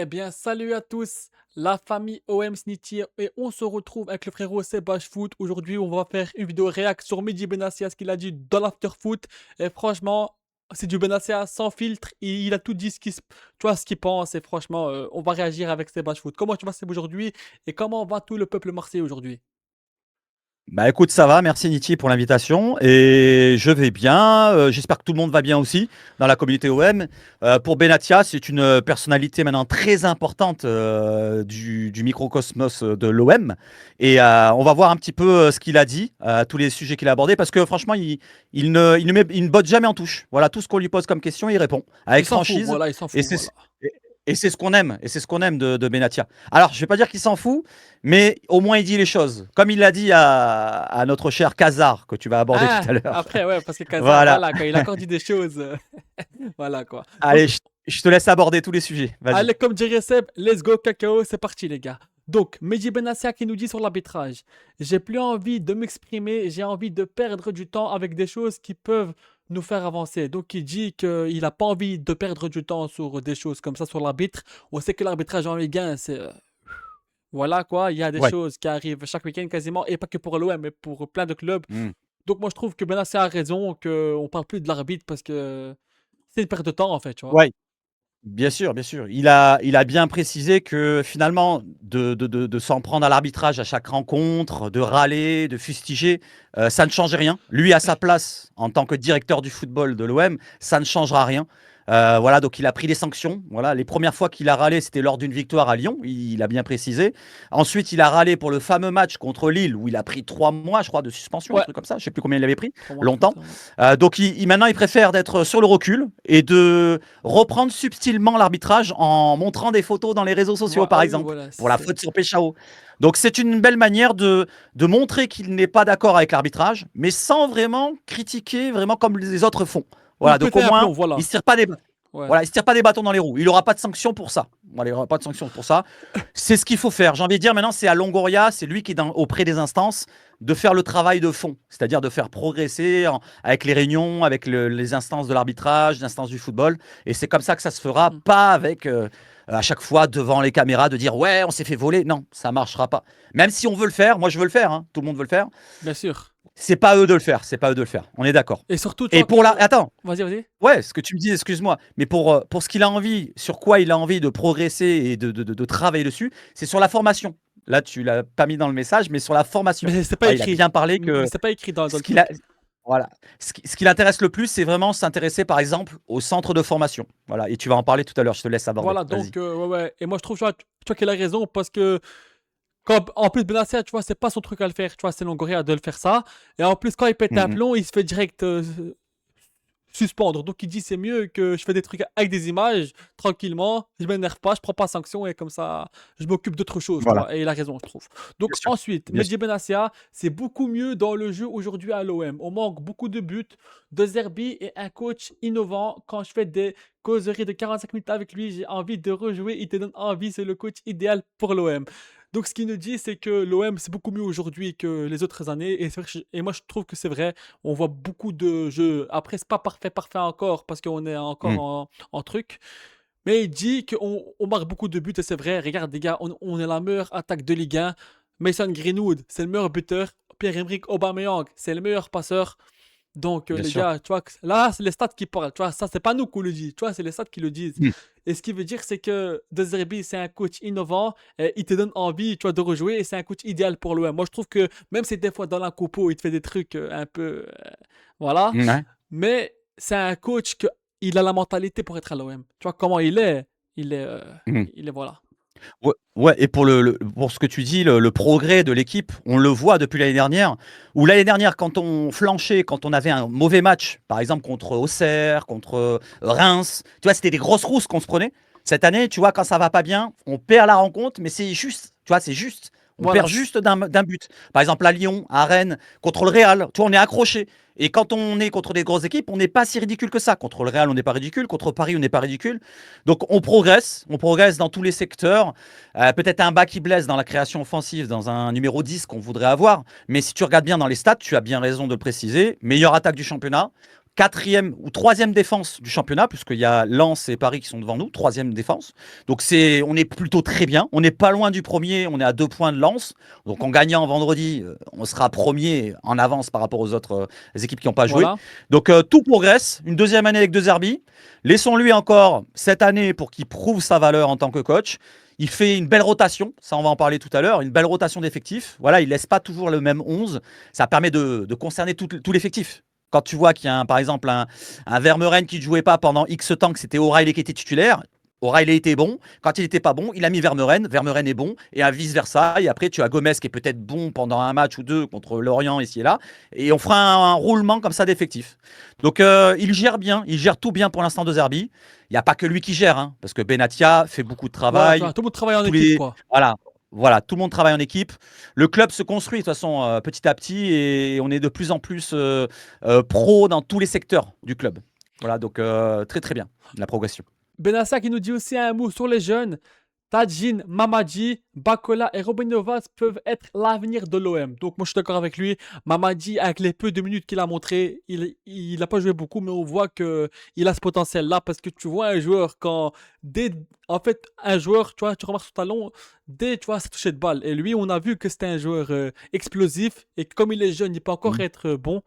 Eh bien, salut à tous, la famille OM Snitier, et on se retrouve avec le frérot Sebash Foot. Aujourd'hui, on va faire une vidéo réact sur Mehdi Benassia, ce qu'il a dit dans l'after foot. Et franchement, c'est du Benassia sans filtre. Et il a tout dit tu vois, ce qu'il pense. Et franchement, on va réagir avec Sebash Foot. Comment tu vas, Seb, aujourd'hui? Et comment va tout le peuple marseillais aujourd'hui? Bah écoute, ça va, merci Niti pour l'invitation. Et je vais bien, j'espère que tout le monde va bien aussi dans la communauté OM. Pour Benatia, c'est une personnalité maintenant très importante du microcosmos de l'OM. Et on va voir un petit peu ce qu'il a dit, tous les sujets qu'il a abordés, parce que franchement, il ne botte jamais en touche. Voilà, tout ce qu'on lui pose comme question, il répond Il avec s'en fout, franchise. voilà, il s'en Et fout, c'est voilà. et c'est ce qu'on aime, et c'est ce qu'on aime de Benatia. Alors, je vais pas dire qu'il s'en fout, mais au moins il dit les choses. Comme il l'a dit à notre cher Kazar, que tu vas aborder tout Ah, à l'heure. après, ouais, parce que Kazar, Voilà. voilà, quand il a encore dit des choses, voilà quoi. Donc, Allez, je te laisse aborder tous les sujets. Vas-y. allez, comme dirait Seb, let's go cacao, c'est parti les gars. Donc, Mehdi Benassia qui nous dit sur l'arbitrage, j'ai plus envie de m'exprimer, j'ai envie de perdre du temps avec des choses qui peuvent nous faire avancer. Donc, il dit qu'il n'a pas envie de perdre du temps sur des choses comme ça sur l'arbitre. On sait que l'arbitrage en Ligue 1, c'est... voilà quoi, il y a des Ouais. choses qui arrivent chaque week-end quasiment, et pas que pour l'OM, mais pour plein de clubs. Mm. Donc, moi je trouve que Benassia a raison, qu'on parle plus de l'arbitre parce que c'est une perte de temps en fait, tu vois. Ouais. Bien sûr, bien sûr. Il a bien précisé que finalement, de s'en prendre à l'arbitrage à chaque rencontre, de râler, de fustiger, ça ne changeait rien. Lui, à sa place, en tant que directeur du football de l'OM, ça ne changera rien. Voilà, donc il a pris des sanctions. Voilà, les premières fois qu'il a râlé, c'était lors d'une victoire à Lyon. Il a bien précisé. Ensuite, il a râlé pour le fameux match contre Lille où il a pris 3 mois, je crois, de suspension, un Ouais, truc comme ça. Je sais plus combien il avait pris, 3 mois, un truc comme longtemps. ça, ouais. Donc maintenant, il préfère d'être sur le recul et de reprendre subtilement l'arbitrage en montrant des photos dans les réseaux sociaux, Ah par oui, exemple, voilà, pour la faute sur Péchao. Donc c'est une belle manière de montrer qu'il n'est pas d'accord avec l'arbitrage, mais sans vraiment critiquer, vraiment comme les autres font. ou Voilà, donc péter au un plomb, moins, il voilà. ne se tire pas Ouais. voilà, il se tire pas des bâtons dans les roues. Il n'aura pas de sanction pour ça. Voilà, il n'aura pas de sanction pour ça. C'est ce qu'il faut faire. J'ai envie de dire maintenant, c'est à Longoria, c'est lui qui est auprès des instances, de faire le travail de fond, c'est-à-dire de faire progresser avec les réunions, avec les instances de l'arbitrage, les instances du football. Et c'est comme ça que ça se fera, Mm. pas avec à chaque fois devant les caméras de dire ouais, on s'est fait voler. Non, ça marchera pas. Même si on veut le faire, moi je veux le faire, hein, tout le monde veut le faire. Bien sûr. C'est pas à eux de le faire, c'est pas à eux de le faire. On est d'accord. Et surtout, tu Et vois pour la, que... attends, Vas-y, vas-y. ouais, ce que tu me dis, excuse-moi, mais pour ce qu'il a envie, sur quoi il a envie de progresser et de travailler dessus, c'est sur la formation. Là, tu l'as pas mis dans le message, mais sur la formation. Mais c'est pas Voilà, il a écrit. bien parlé Mais que c'est pas écrit dans ce le qu'il a, truc. voilà, ce qui l'intéresse le plus, c'est vraiment s'intéresser, par exemple, au centre de formation. Voilà, et tu vas en parler tout à l'heure. Je te laisse aborder. Voilà, Vas-y. donc, ouais, ouais. Et moi, je trouve, tu vois qu'il a raison parce que, quand, en plus, Benassia, tu vois, c'est pas son truc à le faire. Tu vois, c'est Longoria de le faire ça. Et en plus, quand il pète un Mhm. plomb, il se fait direct suspendre. Donc, il dit c'est mieux que je fais des trucs avec des images, tranquillement. Je m'énerve pas, je prends pas sanction et comme ça, je m'occupe d'autre chose, tu Voilà, vois. Et il a raison, je trouve. Donc, bien sûr, ensuite, bien Mehdi sûr. Benassia, c'est beaucoup mieux dans le jeu aujourd'hui à l'OM. On manque beaucoup de buts, de Zerbi et un coach innovant. Quand je fais des causeries de 45 minutes avec lui, j'ai envie de rejouer. Il te donne envie, c'est le coach idéal pour l'OM. Donc, ce qu'il nous dit, c'est que l'OM, c'est beaucoup mieux aujourd'hui que les autres années. Et, c'est vrai et moi, je trouve que c'est vrai. On voit beaucoup de jeux. Après, c'est pas parfait, parfait encore, parce qu'on est encore Mhm. en truc. Mais il dit qu'on marque beaucoup de buts, et c'est vrai. Regarde, les gars, on est la meilleure attaque de Ligue 1. Mason Greenwood, c'est le meilleur buteur. Pierre-Emerick Aubameyang, c'est le meilleur passeur. Donc, Bien les sûr. gars, tu vois, là, c'est les stats qui parlent. Tu vois, ça, c'est pas nous qui le dit. Tu vois, c'est les stats qui le disent. Mhm. Et ce qui veut dire, c'est que De Zerbi, c'est un coach innovant. Et il te donne envie, tu vois, de rejouer. Et c'est un coach idéal pour l'OM. Moi, je trouve que même si des fois dans la compo, il te fait des trucs un peu, voilà. Ouais. Mais c'est un coach que il a la mentalité pour être à l'OM. Tu vois comment il est. Il est, Mhm. il est voilà. Ouais, ouais, et pour pour ce que tu dis, le progrès de l'équipe, on le voit depuis l'année dernière. Où l'année dernière, quand on flanchait, quand on avait un mauvais match, par exemple contre Auxerre, contre Reims, tu vois, c'était des grosses rousses qu'on se prenait. Cette année, tu vois, quand ça va pas bien, on perd la rencontre, mais c'est juste. Tu vois, c'est juste. On Voilà. perd juste d'un but. Par exemple, à Lyon, à Rennes, contre le Real, tu vois, on est accroché. Et quand on est contre des grosses équipes, on n'est pas si ridicule que ça. Contre le Real, on n'est pas ridicule. Contre Paris, on n'est pas ridicule. Donc on progresse dans tous les secteurs. Peut-être un bas qui blesse dans la création offensive, dans un numéro 10 qu'on voudrait avoir. Mais si tu regardes bien dans les stats, tu as bien raison de le préciser. Meilleure attaque du championnat. quatrième ou troisième défense du championnat, puisqu'il y a Lens et Paris qui sont devant nous, troisième défense. Donc on est plutôt très bien. On n'est pas loin du premier, on est à 2 points de Lens. Donc en gagnant vendredi, on sera premier en avance par rapport aux autres équipes qui n'ont pas joué. Voilà. Donc tout progresse. Une deuxième année avec De Zerbi. Laissons-lui encore cette année pour qu'il prouve sa valeur en tant que coach. Il fait une belle rotation, ça on va en parler tout à l'heure, une belle rotation d'effectifs. Voilà, il laisse pas toujours le même 11. Ça permet de concerner tout l'effectif. Quand tu vois qu'il y a par exemple un Vermeuren qui ne jouait pas pendant X temps, que c'était O'Reilly qui était titulaire, O'Reilly était bon. Quand il n'était pas bon, il a mis Vermeuren. Vermeuren est bon. Et à vice-versa. Et après, tu as Gomez qui est peut-être bon pendant un match ou deux contre Lorient ici et là. Et on fera un roulement comme ça d'effectifs. Donc, il gère bien. Il gère tout bien pour l'instant de Zerbi. Il n'y a pas que lui qui gère. Hein, parce que Benatia fait beaucoup de Voilà, tu travail. vois, tout le monde travaille en équipe, quoi. Voilà, tout le monde travaille en équipe. Le club se construit de toute façon petit à petit. Et on est de plus en plus pro dans tous les secteurs du club. Voilà, donc très très bien la progression. Benassa qui nous dit aussi un mot sur les jeunes. Tadjin, Mamadi, Bakola et Robin Novas peuvent être l'avenir de l'OM. Donc moi je suis d'accord avec lui. Mamadi, avec les peu de minutes qu'il a montré, il n'a pas joué beaucoup, mais on voit qu'il a ce potentiel-là parce que tu vois un joueur en fait, un joueur, tu vois, tu remarques son talon, tu vois, ça touchait de balle. Et lui, on a vu que c'était un joueur explosif et que comme il est jeune, il peut encore être bon.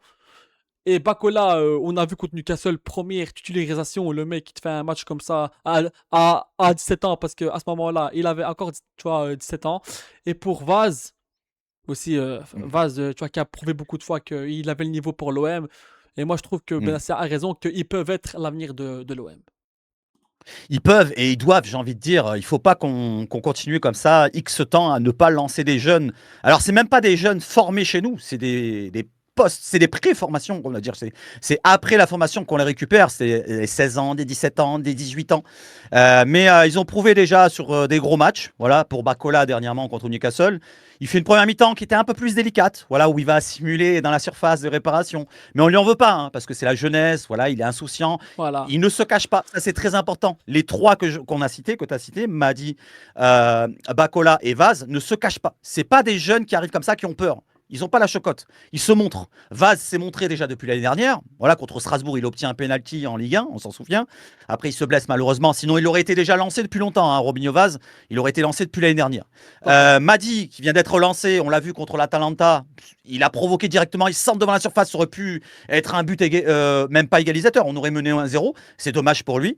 Et Bakola, on a vu contre Newcastle, première titularisation, le mec qui te fait un match comme ça à 17 ans, parce qu'à ce moment-là, il avait encore tu vois, 17 ans. Et pour Vaz, aussi, Vaz, tu vois, qui a prouvé beaucoup de fois qu'il avait le niveau pour l'OM. Et moi, je trouve que Benassia a raison, qu'ils peuvent être l'avenir de l'OM. Ils peuvent et ils doivent, j'ai envie de dire. Il ne faut pas qu'on continue comme ça, X temps, à ne pas lancer des jeunes. Alors, c'est même pas des jeunes formés chez nous, c'est des postes, c'est des pré-formations, on va dire. C'est après la formation qu'on les récupère. C'est les 16 ans, des 17 ans, des 18 ans. Mais ils ont prouvé déjà sur des gros matchs. Voilà, pour Bakola dernièrement contre Newcastle. Il fait une première mi-temps qui était un peu plus délicate, voilà, où il va simuler dans la surface de réparation. Mais on ne lui en veut pas, hein, parce que c'est la jeunesse, voilà, il est insouciant. Voilà. Il ne se cache pas, ça c'est très important. Les trois qu'on a cités, que tu as cités, Madi, Bakola et Vaz, ne se cachent pas. Ce pas des jeunes qui arrivent comme ça qui ont peur. Ils n'ont pas la chocotte. Ils se montrent. Vaz s'est montré déjà depuis l'année dernière. Voilà, contre Strasbourg, il obtient un penalty en Ligue 1, on s'en souvient. Après, il se blesse malheureusement. Sinon, il aurait été déjà lancé depuis longtemps. Hein, Robinho Vaz, il aurait été lancé depuis l'année dernière. Madi, qui vient d'être lancé, on l'a vu contre l'Atalanta. Il a provoqué directement. Il centre devant la surface. Ça aurait pu être un but, même pas égalisateur. On aurait mené 1-0. C'est dommage pour lui.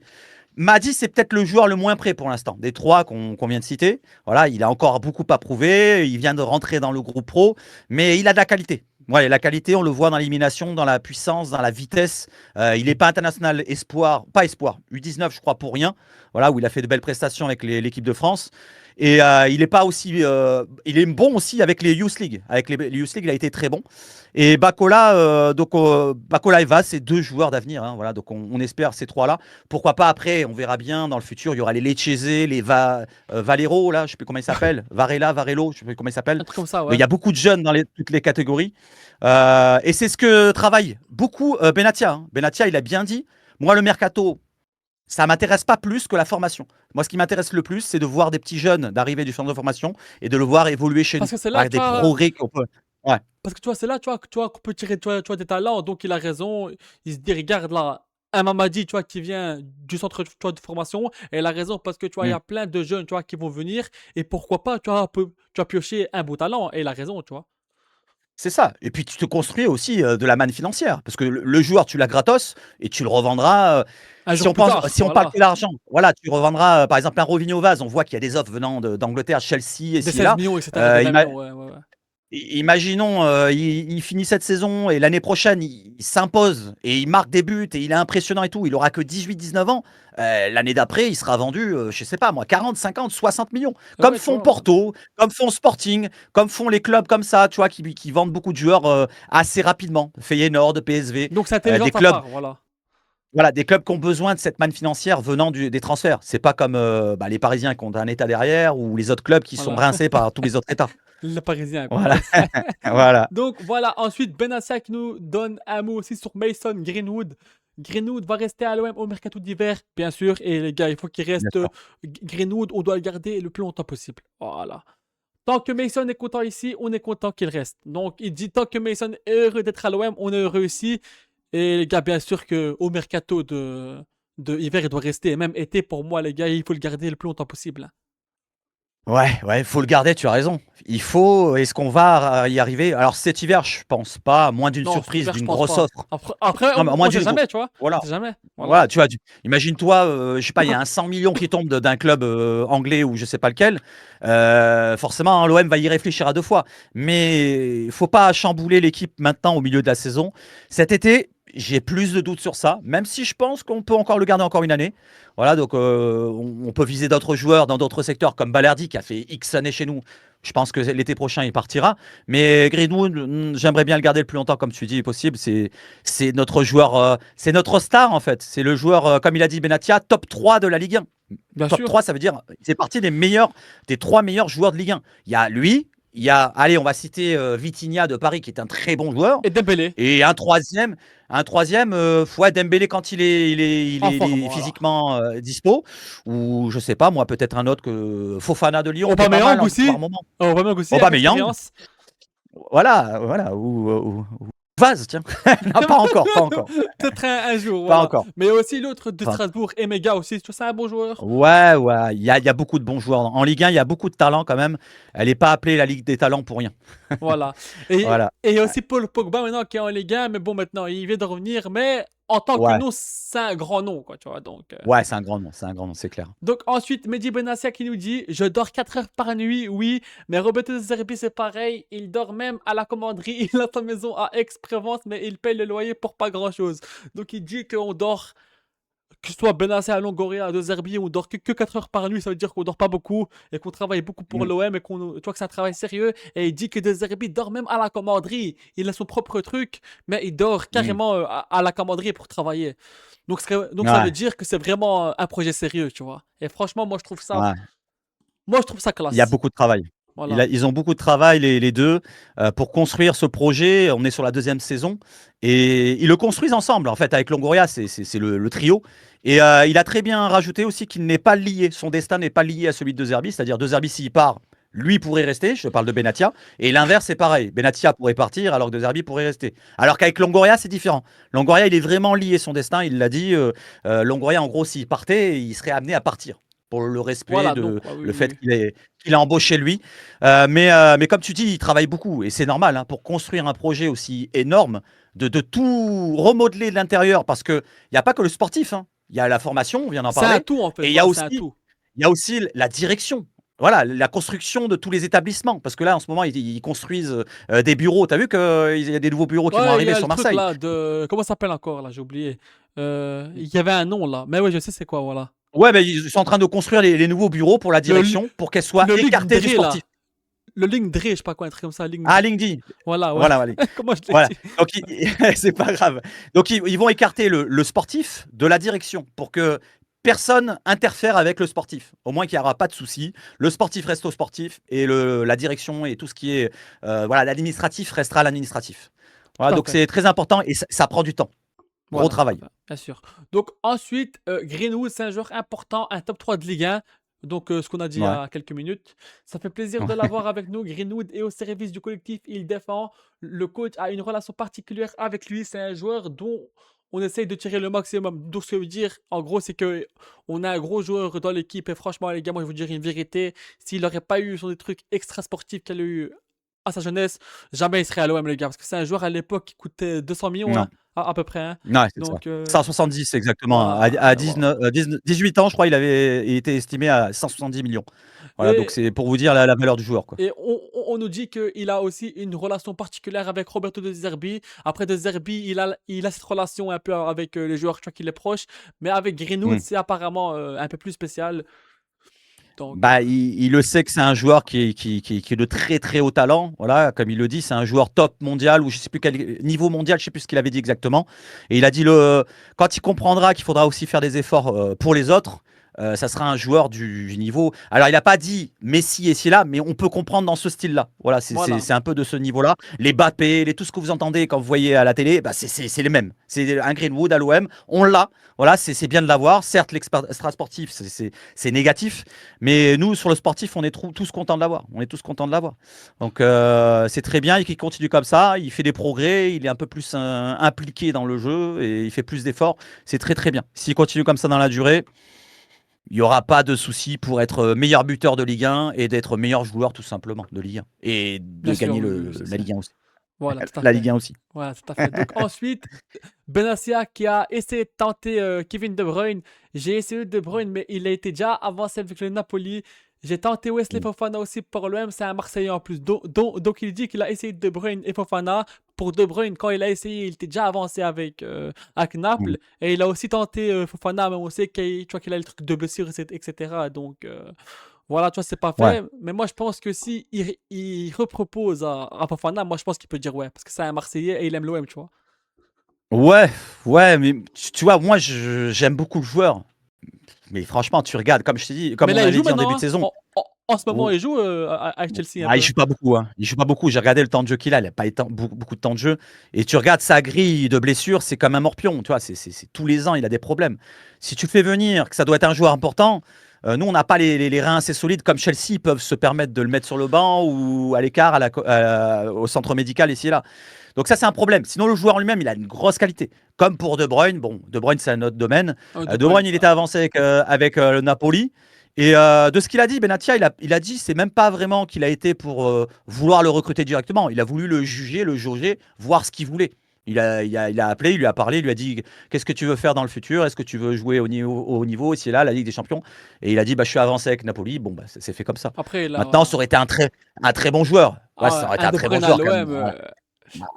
Madi, c'est peut-être le joueur le moins prêt pour l'instant, des trois qu'on vient de citer. Voilà, il a encore beaucoup à prouver. Il vient de rentrer dans le groupe pro, mais il a de la qualité. Ouais, la qualité, on le voit dans l'élimination, dans la puissance, dans la vitesse. Il n'est pas international pas espoir, U19, je crois, pour rien. Voilà, où il a fait de belles prestations avec l'équipe de France. Et il est pas aussi, il est bon aussi avec les Youth League. Avec les Youth League, il a été très bon. Et Bakola, Bakola et Vaz, c'est deux joueurs d'avenir. Hein, voilà, donc on espère ces trois-là. Pourquoi pas après, on verra bien dans le futur. Il y aura les Lecce, les Valero, là, je sais plus comment ils s'appellent, Varelo, je sais plus comment ils s'appellent. Un truc comme ça, ouais. Mais il y a beaucoup de jeunes dans toutes les catégories. Et c'est ce que travaille beaucoup Benatia. Hein. Benatia, il a bien dit. Moi, le mercato, ça m'intéresse pas plus que la formation. Moi, ce qui m'intéresse le plus, c'est de voir des petits jeunes d'arriver du centre de formation et de le voir évoluer chez Parce nous. que c'est là, Avec des progrès qu'on peut. Ouais. Parce que tu vois, c'est là, tu vois qu'on peut tirer tu vois, des talents. Donc, il a raison. Il se dit, regarde là, un Mamadi, tu vois, qui vient du centre tu vois, de formation. Et il a raison parce que, tu vois, il y a plein de jeunes, tu vois, qui vont venir. Et pourquoi pas, tu vois, tu vas piocher un beau talent. Et il a raison, tu vois. C'est ça. Et puis, tu te construis aussi de la manne financière. Parce que le joueur, tu l'as gratos et tu le revendras. Un Si jour on, plus tard, si on parle voilà. que d'argent, voilà, tu revendras par exemple un Robinho Vaz. On voit qu'il y a des offres venant d'Angleterre, Chelsea et Des ci et 16 là. millions, etc. Des 20 millions, ouais, ouais, ouais. Imaginons, il finit cette saison et l'année prochaine, il s'impose et il marque des buts et il est impressionnant et tout. Il aura que 18-19 ans. L'année d'après, il sera vendu, je sais pas moi, 40, 50, 60 millions. Ah Comme ouais, tu font vois. Porto, comme font Sporting, comme font les clubs comme ça, tu vois, qui vendent beaucoup de joueurs assez rapidement. Feyenoord, PSV, Donc, c'est intelligent des de ta clubs. part, voilà. Voilà, des clubs qui ont besoin de cette manne financière venant des transferts. C'est pas comme les Parisiens qui ont un État derrière ou les autres clubs qui sont Voilà. rincés par tous les autres États. Le Parisien, quoi. Voilà, voilà. Donc voilà, ensuite Benassia qui nous donne un mot aussi sur Mason Greenwood. Greenwood va rester à l'OM au mercato d'hiver, bien sûr. Et les gars, il faut qu'il Bien reste sûr. Greenwood, on doit le garder le plus longtemps possible. Voilà. Tant que Mason est content ici, on est content qu'il reste. Donc il dit tant que Mason est heureux d'être à l'OM, on est heureux ici. Et les gars, bien sûr qu'au mercato de hiver, il doit rester. Et même été, pour moi, les gars, il faut le garder le plus longtemps possible. Ouais, ouais, il faut le garder, tu as raison. Il faut. Est-ce qu'on va y arriver? Alors cet hiver, je pense pas, à moins d'une Non, cet surprise, hiver, je d'une pense grosse pas. offre. Après, Non, mais à moins on sait d'une jamais, tu vois. voilà. On sait jamais. Voilà. Voilà, tu vois, imagine-toi, je sais pas, il y a un 100 millions qui tombe d'un club anglais ou je sais pas lequel. Forcément, l'OM va y réfléchir à deux fois. Mais il faut pas chambouler l'équipe maintenant au milieu de la saison. Cet été, j'ai plus de doutes sur ça, même si je pense qu'on peut encore le garder encore une année. Voilà, donc on peut viser d'autres joueurs dans d'autres secteurs comme Balerdi qui a fait X années chez nous. Je pense que l'été prochain, il partira. Mais Greenwood, j'aimerais bien le garder le plus longtemps, comme tu dis, possible. C'est notre joueur, c'est notre star en fait. C'est le joueur, comme il a dit Benatia, top 3 de la Ligue 1. Bien Top sûr. 3, ça veut dire il fait partie des 3 meilleurs joueurs de Ligue 1. Il y a lui, il y a, allez, on va citer Vitinha de Paris, qui est un très bon joueur. Et Dembélé, Et un troisième, ouais, Dembélé quand en il forme, est voilà. physiquement dispo. Ou je sais pas, moi, peut-être un autre que Fofana de Lyon, qui est pas mal Aubameyang par aussi. moment. Aubameyang aussi, avec Aubameyang, expérience. voilà, voilà. Ou Vaz, tiens. Non, pas encore, pas encore. Peut-être un jour, Pas voilà. encore. Mais aussi l'autre de Enfin, Strasbourg, Emega aussi. Tu vois, c'est un bon joueur. ouais, ouais. Il y a beaucoup de bons joueurs. En Ligue 1, il y a beaucoup de talent quand même. Elle n'est pas appelée la Ligue des talents pour rien. Voilà. Et Voilà. et il y a aussi Paul Pogba maintenant qui est en Ligue 1, mais bon, maintenant, il vient de revenir. Mais en tant que Ouais. nom, c'est un grand nom, quoi, tu vois. Ouais, c'est un grand nom. C'est un grand nom, c'est clair. Donc ensuite, Mehdi Benassia qui nous dit: Je dors 4 heures par nuit, oui, mais Roberto De Zerbi, c'est pareil. Il dort même à la commanderie. Il a sa maison à Aix-Provence, mais il paye le loyer pour pas grand-chose. Donc il dit qu'on dort, que ce soit Benassia à Longoria, à De Zerbi, on dort que 4 heures par nuit. Ça veut dire qu'on dort pas beaucoup et qu'on travaille beaucoup pour Mm. l'OM et tu vois que c'est un travail sérieux. Et il dit que De Zerbi dort même à la commanderie. Il a son propre truc, mais il dort Mm. carrément à la commanderie pour travailler. Donc ça veut Ouais, dire que c'est vraiment un projet sérieux, tu vois. Et franchement, ouais. moi je trouve ça Il y a classe. beaucoup de travail. Voilà. Ils ont beaucoup de travail, les deux, pour construire ce projet. On est sur la deuxième saison. Et ils le construisent ensemble, en fait, avec Longoria, c'est le trio. Et il a très bien rajouté aussi qu'il n'est pas lié, son destin n'est pas lié à celui de De Zerbi. C'est-à-dire, De Zerbi, s'il part, lui pourrait rester. Je parle de Benatia. Et l'inverse, c'est pareil. Benatia pourrait partir, alors que De Zerbi pourrait rester. Alors qu'avec Longoria, c'est différent. Longoria, il est vraiment lié son destin. Il l'a dit. Longoria, en gros, s'il partait, il serait amené à partir pour le respect Voilà, donc, de ouais, oui, le oui, fait oui. qu'il a embauché lui. Mais comme tu dis, il travaille beaucoup et c'est normal hein, pour construire un projet aussi énorme, de tout remodeler de l'intérieur parce qu'il n'y a pas que le sportif. Hein. Il y a la formation, on vient d'en C'est un parler, tout, en fait. et Voilà, c'est un tout. il y a aussi la direction. Voilà, la construction de tous les établissements. Parce que là, en ce moment, ils construisent des bureaux. Tu as vu qu'il y a des nouveaux bureaux qui vont Ouais, il y arriver a le sur truc Marseille. là de. Comment ça s'appelle encore là? J'ai oublié. Il y avait un nom là. Mais ouais, je sais c'est quoi, voilà. Ouais, mais ils sont en train de construire les nouveaux bureaux pour la Le, li- direction, pour qu'elle soit le Ligue écartée du Dre sportif. là. Le Ligue Dre, je sais pas quoi, un truc comme ça. Ligue Ah, Dre. LinkedIn. Voilà, ouais. Voilà, voilà. Comment je l'ai Voilà. dit? Donc, c'est pas grave. Donc, ils vont écarter le sportif de la direction pour que personne interfère avec le sportif. Au moins qu'il n'y aura pas de souci. Le sportif reste au sportif et la direction et tout ce qui est voilà, l'administratif restera à l'administratif. Voilà, Tout à donc fait. c'est très important et ça prend du temps. Gros Voilà, tout à travail. fait. Bien sûr. Donc ensuite, Greenwood, c'est un joueur important, un top 3 de Ligue 1. Donc ce qu'on a dit il y Ouais. a quelques minutes. Ça fait plaisir de l'avoir avec nous. Greenwood est au service du collectif, il défend. Le coach a une relation particulière avec lui. C'est un joueur dont on essaye de tirer le maximum. Donc ce que je veux dire, en gros, c'est que on a un gros joueur dans l'équipe. Et franchement, les gars, moi je vous dire une vérité. S'il n'aurait pas eu des trucs extra sportifs qu'il a eu à sa jeunesse, jamais il serait à l'OM, les gars. Parce que c'est un joueur à l'époque qui coûtait 200 millions, Non. hein, à peu près. Hein. Ouais, c'est ça. Donc 170 exactement. voilà, À voilà. 18 ans, je crois, il était estimé à 170 millions. Voilà, donc Et, c'est pour vous dire la valeur du joueur. Quoi. et on nous dit qu'il a aussi une relation particulière avec Roberto De Zerbi. Après De Zerbi, il a cette relation un peu avec les joueurs, tu vois, qu'il est proche. Mais avec Greenwood, Mm. c'est apparemment un peu plus spécial. Donc, Bah, il le sait que c'est un joueur qui est de très très haut talent. Voilà, comme il le dit, c'est un joueur top mondial ou je sais plus quel niveau mondial, je sais plus ce qu'il avait dit exactement. Et il a dit quand il comprendra qu'il faudra aussi faire des efforts pour les autres, ça sera un joueur du niveau. Alors, il n'a pas dit Messi et c'est là, mais on peut comprendre dans ce style-là. Voilà, Voilà. c'est un peu de ce niveau-là. Les Mbappé, tout ce que vous entendez quand vous voyez à la télé, bah, c'est les mêmes. C'est un Greenwood à l'OM, on l'a. Voilà, c'est bien de l'avoir. Certes, l'extra sportif, c'est négatif, mais nous, sur le sportif, on est tous contents de l'avoir. On est tous contents de l'avoir. Donc, c'est très bien et qu'il continue comme ça. Il fait des progrès, il est un peu plus impliqué dans le jeu et il fait plus d'efforts. C'est très, très bien. S'il continue comme ça dans la durée, il n'y aura pas de souci pour être meilleur buteur de Ligue 1 et d'être meilleur joueur tout simplement de Ligue 1 et de Bien sûr, gagner oui, oui, la Ligue 1 aussi. voilà, tout à La fait. Ligue 1 aussi. Voilà, tout à fait. Donc ensuite, Benassia qui a essayé de tenter Kevin De Bruyne. J'ai essayé De Bruyne, mais il a été déjà avancé avec le Napoli. J'ai tenté Wesley Mm. Fofana aussi pour l'OM, c'est un Marseillais en plus. Donc il dit qu'il a essayé De Bruyne et Fofana. Pour De Bruyne, quand il a essayé, il était déjà avancé avec Mm. Naples. Et il a aussi tenté Fofana, mais on sait tu vois, qu'il a le truc de blessure, etc. Donc voilà, tu vois, c'est pas Ouais. fait. Mais moi, je pense que si il repropose à Fofana, moi, je pense qu'il peut dire ouais. Parce que c'est un Marseillais et il aime l'OM, tu vois. Ouais, ouais, mais tu vois, moi j'aime beaucoup le joueur. Mais franchement, tu regardes, comme je t'ai dit, comme Mais on là, il avait joue dit en maintenant, début de hein. saison. En ce moment, il joue avec Chelsea un Ah, il peu. joue pas beaucoup, hein. Il joue pas beaucoup. J'ai regardé le temps de jeu qu'il a. Il n'a pas beaucoup de temps de jeu. Et tu regardes sa grille de blessures, c'est comme un morpion. Tu vois, c'est tous les ans, il a des problèmes. Si tu le fais venir, que ça doit être un joueur important, nous, on n'a pas les reins assez solides comme Chelsea. Ils peuvent se permettre de le mettre sur le banc ou à l'écart au centre médical ici et là. Donc ça, c'est un problème. Sinon, le joueur lui-même, il a une grosse qualité. Comme pour De Bruyne. Bon, De Bruyne, c'est un autre domaine. Oh, De De Bruyne, Bruyne, il était ça. avancé avec le Napoli. Et de ce qu'il a dit, Benatia, il a dit, c'est même pas vraiment qu'il a été pour vouloir le recruter directement. Il a voulu le juger, le jauger, voir ce qu'il voulait. Il a appelé, il lui a parlé, il lui a dit qu'est-ce que tu veux faire dans le futur? Est-ce que tu veux jouer au niveau ici et là, la Ligue des Champions? Et il a dit bah, je suis avancé avec Napoli. Bon, bah, c'est fait comme ça. Après, là, Maintenant, ça aurait été un très bon joueur. Ouais, ah ça ouais, aurait été un un De très bon Bruyne à joueur quand même. l'OM.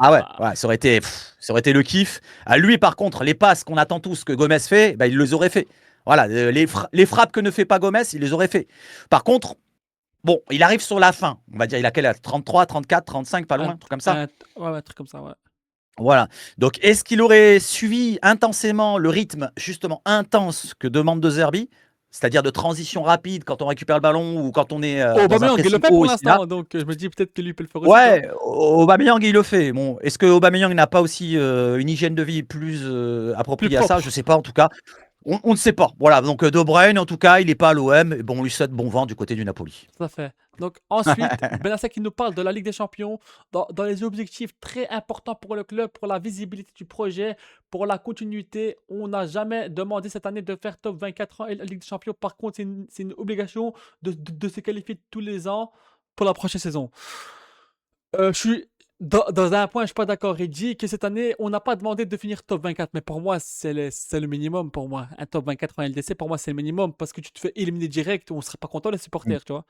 Ah ouais, Bah, ouais, ça aurait été le kiff. À lui, par contre, les passes qu'on attend tous que Gomez fait, bah, il les aurait fait. Voilà, les frappes que ne fait pas Gomez, il les aurait fait. Par contre, bon, il arrive sur la fin. On va dire, il a quel âge? 33, 34, 35, pas loin, un, un truc comme ça. ouais, un truc comme ça, ouais. Voilà. Donc, est-ce qu'il aurait suivi intensément le rythme, justement, intense que demande De Zerbi? C'est-à-dire de transition rapide quand on récupère le ballon ou quand on est dans un Aubameyang, il le pressing fait haut pour ici là. l'instant. Donc, je me dis peut-être que lui peut le faire aussi, tu vois. Ouais, Aubameyang, il le fait. Bon, est-ce que Aubameyang n'a pas aussi une hygiène de vie plus Plus appropriée à ça? Je propre. sais pas, en tout cas. On ne sait pas. Voilà, donc De Bruyne, en tout cas, il n'est pas à l'OM. Bon, on lui souhaite bon vent du côté du Napoli. Tout à fait. Donc ensuite, Benassia qui nous parle de la Ligue des Champions, dans les objectifs très importants pour le club, pour la visibilité du projet, pour la continuité. On n'a jamais demandé cette année de faire top 24 ans et la Ligue des Champions. Par contre, c'est une obligation de se qualifier tous les ans pour la prochaine saison. Je suis dans un point, je suis pas d'accord. Il dit que cette année, on n'a pas demandé de finir top 24, mais pour moi, c'est le minimum pour moi. Un top 24 en LDC, pour moi, c'est le minimum parce que tu te fais éliminer direct, on serait pas content les supporters, tu vois.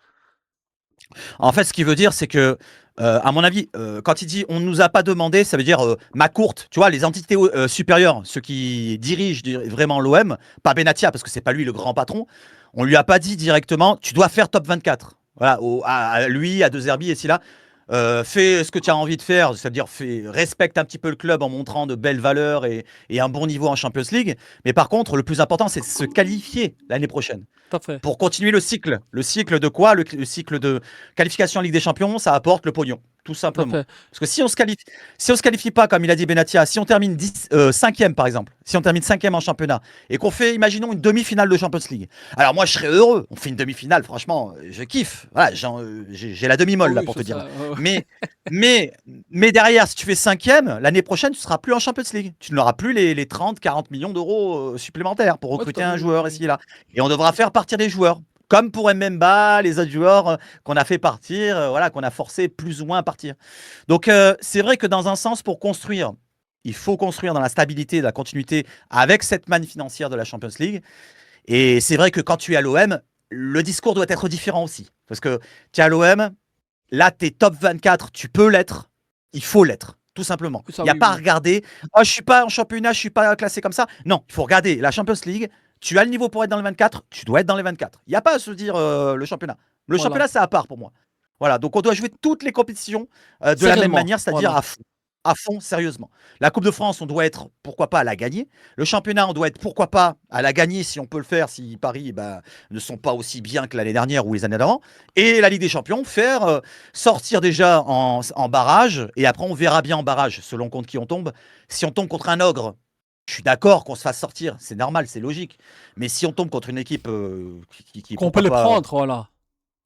En fait, ce qu'il veut dire, c'est que, à mon avis, quand il dit on ne nous a pas demandé, ça veut dire ma courte, tu vois, les entités supérieures, ceux qui dirigent vraiment l'OM, pas Benatia, parce que c'est pas lui le grand patron, on lui a pas dit directement tu dois faire top 24. Voilà, à lui, à De Zerbi et si là. Fais ce que tu as envie de faire, c'est-à-dire respecte un petit peu le club en montrant de belles valeurs et un bon niveau en Champions League. Mais par contre, le plus important, c'est de se qualifier l'année prochaine Tout à fait. pour continuer le cycle. Le cycle de quoi? Le cycle de qualification en Ligue des Champions, ça apporte le pognon, tout Tout à simplement. fait. Parce que si on se qualifie pas, comme il a dit Benatia, si on termine 5e par exemple, si on termine 5e en championnat et qu'on fait, imaginons, une demi-finale de Champions League, alors moi je serais heureux. On fait une demi-finale, franchement, je kiffe. Voilà, j'ai la Oh demi-molle là oui, pour je te sais dire. ça. Mais, mais derrière, si tu fais 5e, l'année prochaine, tu seras plus en Champions League. Tu n'auras plus les 30, 40 millions d'euros supplémentaires pour Ouais, tout recruter à fait. un Oui, joueur oui, ici et là. Et on devra faire partir des joueurs. Comme pour Mbemba, les autres joueurs qu'on a fait partir, voilà, qu'on a forcé plus ou moins à partir. Donc c'est vrai que dans un sens, pour construire, il faut construire dans la stabilité, la continuité avec cette manne financière de la Champions League. Et c'est vrai que quand tu es à l'OM, le discours doit être différent aussi. Parce que tu es à l'OM, là, tu es top 24, tu peux l'être, il faut l'être. Tout simplement. ça, Il n'y a oui, pas à oui. regarder. Oh, je suis pas en championnat, je suis pas classé comme ça. Non, il faut regarder la Champions League. Tu as le niveau pour être dans les 24, tu dois être dans les 24. Il n'y a pas à se dire le championnat. Le Voilà. championnat, c'est à part pour moi. Voilà, donc on doit jouer toutes les compétitions de la même Sereinement. manière, c'est-à-dire Voilà. à fond. à fond, sérieusement. La Coupe de France, on doit être, pourquoi pas, à la gagner. Le championnat, on doit être, pourquoi pas, à la gagner si on peut le faire, si Paris ne sont pas aussi bien que l'année dernière ou les années d'avant. Et la Ligue des Champions, faire sortir déjà en barrage, et après on verra bien en barrage, selon contre qui on tombe. Si on tombe contre un ogre, je suis d'accord qu'on se fasse sortir, c'est normal, c'est logique. Mais si on tombe contre une équipe qui Qu'on peut pourquoi les pas, prendre, voilà.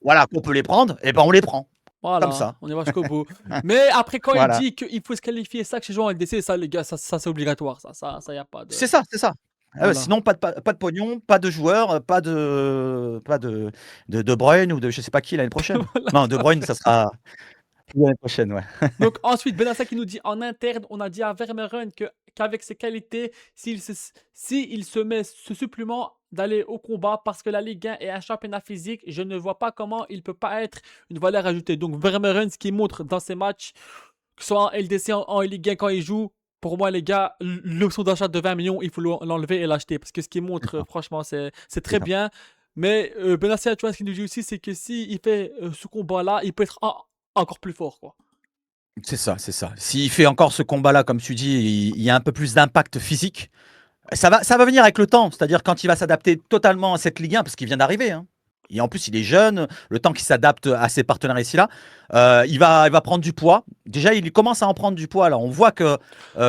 voilà, qu'on peut les prendre, et ben on les prend. Comme Voilà, ça. on y va jusqu'au bout. Mais après, quand il Voilà. dit qu'il faut se qualifier ça que chez joueurs en LDC, ça, les gars, ça c'est obligatoire. Ça y a pas de. C'est ça, c'est ça. Ah ouais, Voilà. sinon, pas de pognon, pas de joueurs, pas de De Bruyne ou de je sais pas qui l'année prochaine. Voilà, Non, De ça. Bruyne, ça sera l'année prochaine, ouais. Donc ensuite, Benassa qui nous dit en interne, on a dit à Vermeeren qu'avec ses qualités, s'il se met ce supplément d'aller au combat parce que la Ligue 1 est un championnat physique, je ne vois pas comment il peut pas être une valeur ajoutée. Donc Vermeeren, ce qu'il montre dans ses matchs, que ce soit en LDC, en Ligue 1 quand il joue, pour moi les gars, l'option d'achat de 20 millions, il faut l'enlever et l'acheter parce que ce qu'il C'est montre, ça, franchement, c'est c'est très ça. bien. Mais Benassia, tu vois, ce qu'il nous dit aussi, c'est que s'il fait ce combat-là, il peut être encore plus fort, quoi. C'est ça, c'est ça. S'il fait encore ce combat-là, comme tu dis, il y a un peu plus d'impact physique. Ça va venir avec le temps, c'est-à-dire quand il va s'adapter totalement à cette Ligue 1, parce qu'il vient d'arriver, hein. Et en plus, il est jeune, le temps qu'il s'adapte à ses partenaires ici là, il va prendre du poids. Déjà, il commence à en prendre du poids là. On voit que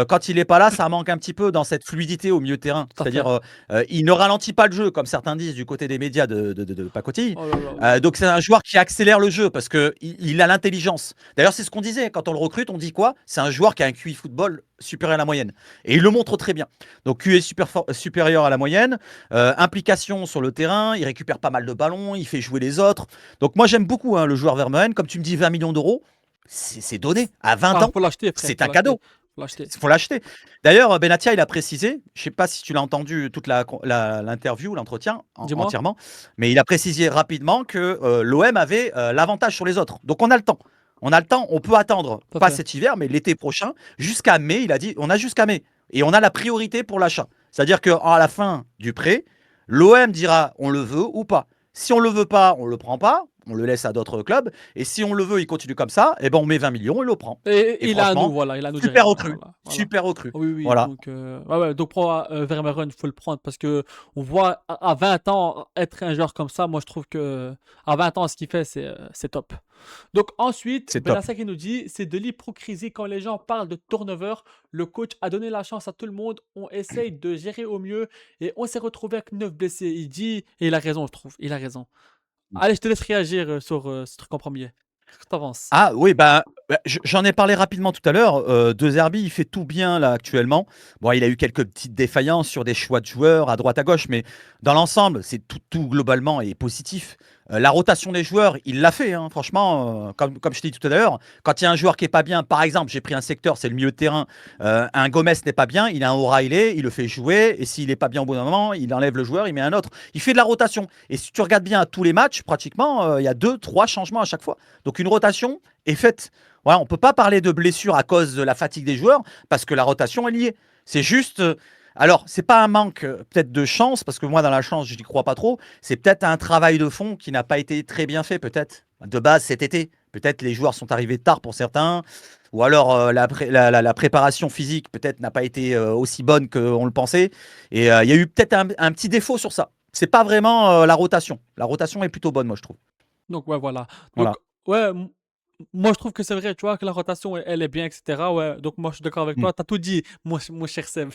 quand il n'est pas là, ça manque un petit peu dans cette fluidité au milieu de terrain. Tout à fait. C'est-à-dire, il ne ralentit pas le jeu, comme certains disent du côté des médias de pacotille. Oh là là là. Donc c'est un joueur qui accélère le jeu parce qu'il a l'intelligence. D'ailleurs, c'est ce qu'on disait quand on le recrute. On dit quoi? C'est un joueur qui a un QI football supérieur à la moyenne. Et il le montre très bien. Donc QI supérieur à la moyenne, implication sur le terrain, il récupère pas mal de ballons, il fait jouer les autres. Donc moi j'aime beaucoup le joueur Vermeulen. Comme tu me dis 20 millions d'euros, c'est donné. À 20 Ah, ans, faut l'acheter, frère, c'est faut un l'acheter. cadeau. Faut l'acheter. Il faut l'acheter. D'ailleurs, Benatia, il a précisé, je ne sais pas si tu l'as entendu toute l'interview, l'entretien Dis-moi. entièrement, mais il a précisé rapidement que l'OM avait l'avantage sur les autres. Donc on a le temps. On a le temps, on peut attendre, Tout à pas fait. cet hiver, mais l'été prochain, jusqu'à mai, il a dit, on a jusqu'à mai. Et on a la priorité pour l'achat. C'est-à-dire qu'à la fin du prêt, l'OM dira on le veut ou pas. Si on le veut pas, on le prend pas, on le laisse à d'autres clubs. Et si on le veut, il continue comme ça, et ben on met 20 millions et le prend. Et Et il a à nous, franchement, voilà, il a à nous super directement, recrue. voilà, voilà. Super recrue. Oui, oui, Voilà. donc, ouais, ouais, donc pour Vermeeren, il faut le prendre parce que on voit à 20 ans être un joueur comme ça, moi je trouve que à 20 ans, ce qu'il fait, c'est top. Donc ensuite, C'est top. Benassa qui nous dit, c'est de l'hypocrisie quand les gens parlent de turnover. Le coach a donné la chance à tout le monde, on essaye de gérer au mieux et on s'est retrouvé avec 9 blessés. Il dit, et il a raison, je trouve, il a raison. Allez, je te laisse réagir sur ce truc en premier. Qu'est-ce que t'avances? Ah oui, j'en ai parlé rapidement tout à l'heure. De Zerbi, il fait tout bien là actuellement. Bon, il a eu quelques petites défaillances sur des choix de joueurs à droite à gauche, mais dans l'ensemble, c'est tout globalement est positif. La rotation des joueurs, il l'a fait, hein, franchement. Comme je t'ai dit tout à l'heure, quand il y a un joueur qui est pas bien, par exemple, j'ai pris un secteur, c'est le milieu de terrain. Un Gomez n'est pas bien, il a un O'Reilly, il le fait jouer, et s'il n'est pas bien au bout d'un moment, il enlève le joueur, il met un autre. Il fait de la rotation. Et si tu regardes bien à tous les matchs, pratiquement, il y a 2, 3 changements à chaque fois. Donc une rotation est faite. Voilà, on ne peut pas parler de blessure à cause de la fatigue des joueurs parce que la rotation est liée. C'est juste. Alors, c'est pas un manque peut-être de chance, parce que moi, dans la chance, je n'y crois pas trop. C'est peut-être un travail de fond qui n'a pas été très bien fait, peut-être. De base, cet été. Peut-être les joueurs sont arrivés tard pour certains. Ou alors la préparation physique, peut-être, n'a pas été aussi bonne qu'on le pensait. Et il y a eu peut-être un petit défaut sur ça. C'est pas vraiment la rotation. La rotation est plutôt bonne, moi, je trouve. Donc ouais, voilà. Donc Voilà. ouais, moi je trouve que c'est vrai, tu vois, que la rotation, elle est bien, etc. Ouais, donc moi je suis d'accord avec Mm. toi. T'as tout dit, mon cher Seb.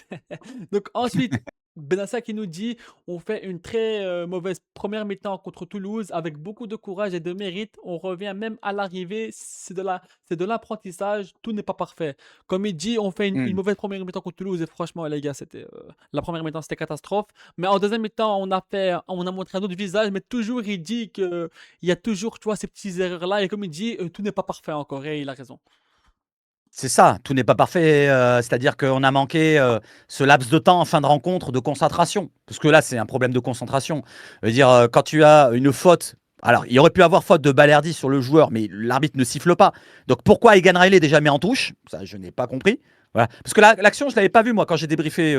Donc ensuite, Benassa qui nous dit, on fait une très mauvaise première mi-temps contre Toulouse avec beaucoup de courage et de mérite. On revient même à l'arrivée. C'est de l'apprentissage. Tout n'est pas parfait. Comme il dit, on fait une Mm. mauvaise première mi-temps contre Toulouse et franchement, les gars, la première mi-temps, c'était catastrophe. Mais en deuxième mi-temps, on a montré un autre visage, mais toujours il dit que il y a toujours, tu vois, ces petites erreurs-là. Et comme il dit, tout n'est pas parfait encore. Et il a raison. C'est ça, tout n'est pas parfait. C'est-à-dire qu'on a manqué ce laps de temps en fin de rencontre de concentration. Parce que là, c'est un problème de concentration. Je veux dire, quand tu as une faute, alors il y aurait pu avoir faute de Balerdi sur le joueur, mais l'arbitre ne siffle pas. Donc pourquoi Egan Riley déjà mis en touche? Ça, je n'ai pas compris. Voilà. Parce que l'action, je l'avais pas vue, moi, quand j'ai débriefé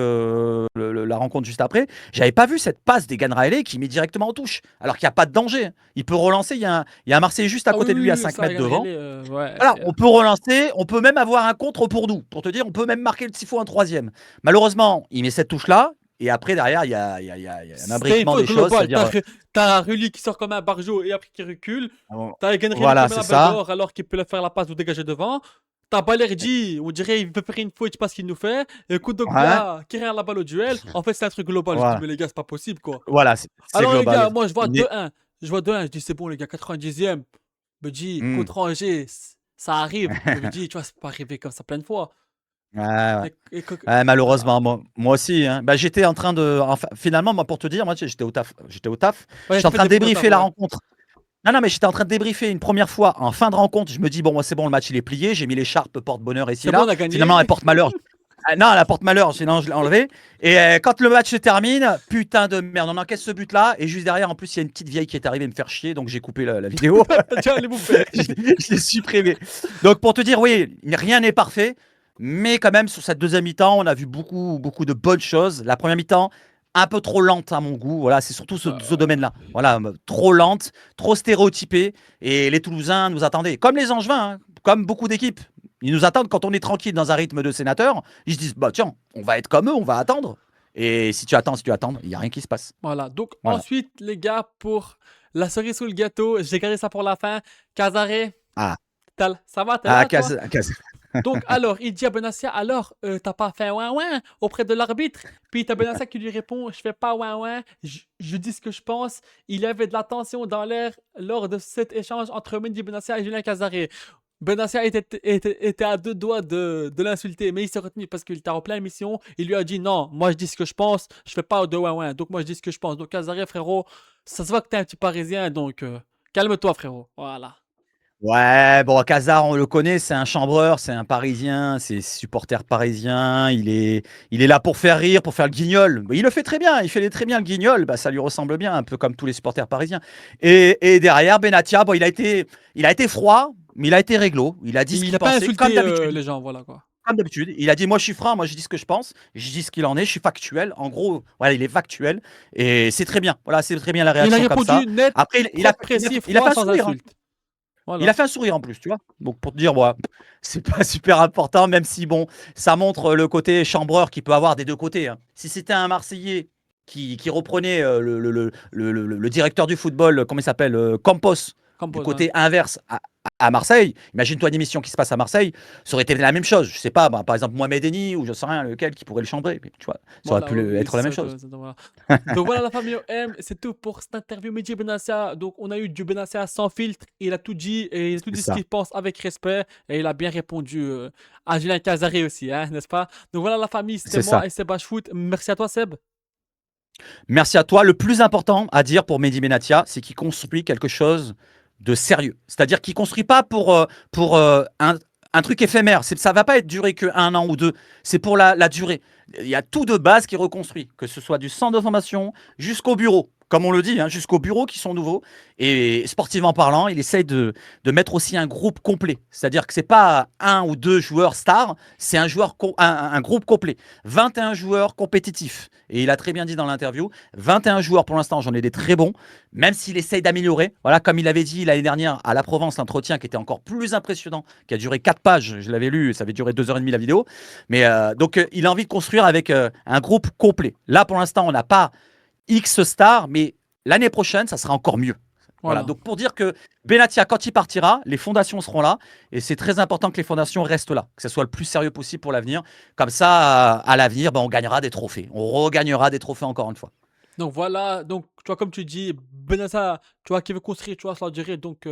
la rencontre juste après. J'avais pas vu cette passe des Riley qui met directement en touche, alors qu'il n'y a pas de danger. Il peut relancer, il y a un Marseillais juste à Ah oui, côté de lui, oui, à oui, 5 ça, mètres devant. ouais, Voilà, on peut relancer, on peut même avoir un contre pour nous. Pour te dire, on peut même marquer le tifo en troisième. Malheureusement, il met cette touche-là, et après, derrière, il y a un c'était une imbriquement faute des choses, globale. c'est-à-dire. T'as Rulli qui sort comme un barjo et après qui recule. T'as Genrelli qui Voilà, met c'est la balle ça. dehors alors qu'il peut faire la passe ou dégager devant. T'as Balerdi, on dirait il veut faire une faute, je sais pas ce qu'il nous fait. Et Ouais, Koudogbia qui rend la balle au duel. En fait, c'est un truc global. Je dis, voilà, mais les gars, c'est pas possible quoi. voilà, c'est Alors les global. gars, moi je vois Il est- 2-1. Je vois 2-1, je dis c'est bon les gars, 90e. Je me dis, Hmm. contre Angers, ça arrive. Je me dis, tu vois, c'est pas arrivé comme ça plein de fois. Ouais, ouais. Et Ouais, voilà. malheureusement, moi aussi, hein. Bah, j'étais en train de. Enfin, finalement, moi, pour te dire, moi, tu sais, j'étais au taf. Ouais, J'étais t'as en fait train de des photos, débriefer la ouais. rencontre. Non, non, mais j'étais en train de débriefer une première fois en fin de rencontre. Je me dis, bon, moi, c'est bon, le match, il est plié. J'ai mis l'écharpe porte-bonheur ici C'est et bon, là. on a Finalement, elle gagné. porte malheur. Ah, non, elle porte malheur, sinon je l'ai enlevé. Et quand le match se termine, putain de merde, on encaisse ce but-là. Et juste derrière, en plus, il y a une petite vieille qui est arrivée me faire chier. Donc, j'ai coupé la vidéo. Tiens, allez bouffer. Je l'ai supprimé. Donc, pour te dire, oui, rien n'est parfait. Mais quand même, sur cette deuxième mi-temps, on a vu beaucoup, beaucoup de bonnes choses. La première mi-temps, un peu trop lente à mon goût. Voilà, c'est surtout ce domaine-là. Voilà, trop lente, trop stéréotypée. Et les Toulousains nous attendaient, comme les Angevins, hein, comme beaucoup d'équipes. Ils nous attendent quand on est tranquille dans un rythme de sénateur. Ils se disent, bah tiens, on va être comme eux, on va attendre. Et si tu attends, il n'y a rien qui se passe. Voilà, donc Voilà. ensuite, les gars, pour la cerise sous le gâteau, j'ai gardé ça pour la fin. Casaré, Ah, ça va, t'es ah, là, toi? Casa. Donc, alors, il dit à Benassia, alors, t'as pas fait ouin ouin auprès de l'arbitre? Puis t'as Benassia qui lui répond, je fais pas ouin ouin, je dis ce que je pense. Il y avait de la tension dans l'air lors de cet échange entre Mendy Benassia et Julien Casaré. Benassia était à deux doigts de l'insulter, mais il s'est retenu parce qu'il était en pleine mission. Il lui a dit, non, moi je dis ce que je pense, je fais pas de ouin ouin, donc moi je dis ce que je pense. Donc, Casaré, frérot, ça se voit que t'es un petit parisien, donc calme-toi, frérot. Voilà. Ouais, bon, Cazard, on le connaît, c'est un chambreur, c'est un Parisien, c'est supporter parisien. Il est là pour faire rire, pour faire le guignol. Il le fait très bien, il fait très bien le guignol. Bah, ça lui ressemble bien, un peu comme tous les supporters parisiens. Et derrière, Benatia, bon, il a été froid, mais il a été réglo. Il a dit ce Il qu'il n'a pas pensait, comme insulté d'habitude. les gens, voilà quoi. Comme d'habitude. Il a dit, moi, je suis franc, moi, je dis ce que je pense, je dis ce qu'il en est, je suis factuel. En gros, voilà, il est factuel. Et c'est très bien. Voilà, c'est très bien la Il a réaction comme ça. répondu net, Après, propre, précis, il a froid, fait un sans sourire, hein. insulte. Il Voilà. a fait un sourire en plus, tu vois. Donc pour te dire, ouais, c'est pas super important, même si bon, ça montre le côté chambreur qui peut avoir des deux côtés, hein. Si c'était un Marseillais qui reprenait le directeur du football, comment il s'appelle, Campos, du Compose, hein. côté inverse à Marseille, imagine-toi une émission qui se passe à Marseille, ça aurait été la même chose. Je sais pas, bah, par exemple, Mohamed Eni ou je sais rien lequel qui pourrait le chambrer, mais tu vois, ça aurait Voilà, oui, pu oui, être la c'est même ça, chose. voilà. Donc voilà la famille OM, c'est tout pour cette interview Mehdi Benassia. Donc on a eu du Benassia sans filtre, il a tout dit et il a tout C'est dit ce ça, qu'il pense avec respect et il a bien répondu à Julien Casaré aussi, hein, n'est-ce pas? Donc voilà la famille, c'était c'est ça. moi et Seb Foot. Merci à toi Seb. Merci à toi. Le plus important à dire pour Mehdi Benatia, c'est qu'il construit quelque chose de sérieux. C'est-à-dire qu'il ne construit pas pour un truc éphémère. Ça ne va pas être duré que 1 an ou 2. C'est pour la durée. Il y a tout de base qui est reconstruit, que ce soit du centre de formation jusqu'au bureau. Comme on le dit, hein, jusqu'aux bureaux qui sont nouveaux. Et sportivement parlant, il essaye de mettre aussi un groupe complet. C'est-à-dire que ce n'est pas 1 ou 2 joueurs stars, c'est un groupe complet. 21 joueurs compétitifs. Et il a très bien dit dans l'interview, 21 joueurs pour l'instant, j'en ai des très bons, même s'il essaye d'améliorer. Voilà, comme il avait dit l'année dernière à la Provence, l'entretien qui était encore plus impressionnant, qui a duré 4 pages, je l'avais lu, ça avait duré 2h30 la vidéo. Mais donc, il a envie de construire avec un groupe complet. Là, pour l'instant, on n'a pas X stars, mais l'année prochaine, ça sera encore mieux. Voilà, Voilà. donc pour dire que Benatia, quand il partira, les fondations seront là. Et c'est très important que les fondations restent là, que ce soit le plus sérieux possible pour l'avenir. Comme ça, à l'avenir, ben, on gagnera des trophées. On regagnera des trophées encore une fois. Donc voilà, donc tu vois, comme tu dis, Benassa, tu vois, qui veut construire, tu vois, sur la durée, donc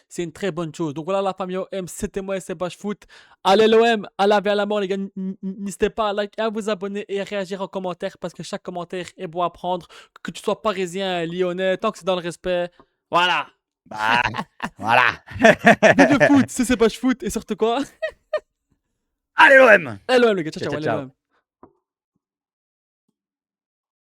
c'est une très bonne chose. Donc voilà la famille OM, c'était moi et c'est Foot. Allez l'OM, à la vie à la mort, les gars, n'hésitez pas à liker, à vous abonner et à réagir en commentaire parce que chaque commentaire est bon à prendre, que tu sois parisien, lyonnais, tant que c'est dans le respect. Voilà. Bah, voilà. Vive le foot, c'est Foot et surtout quoi? Allez l'OM. Allez l'OM, les gars, ciao, Ciao, ciao, ciao, allez ciao. l'OM.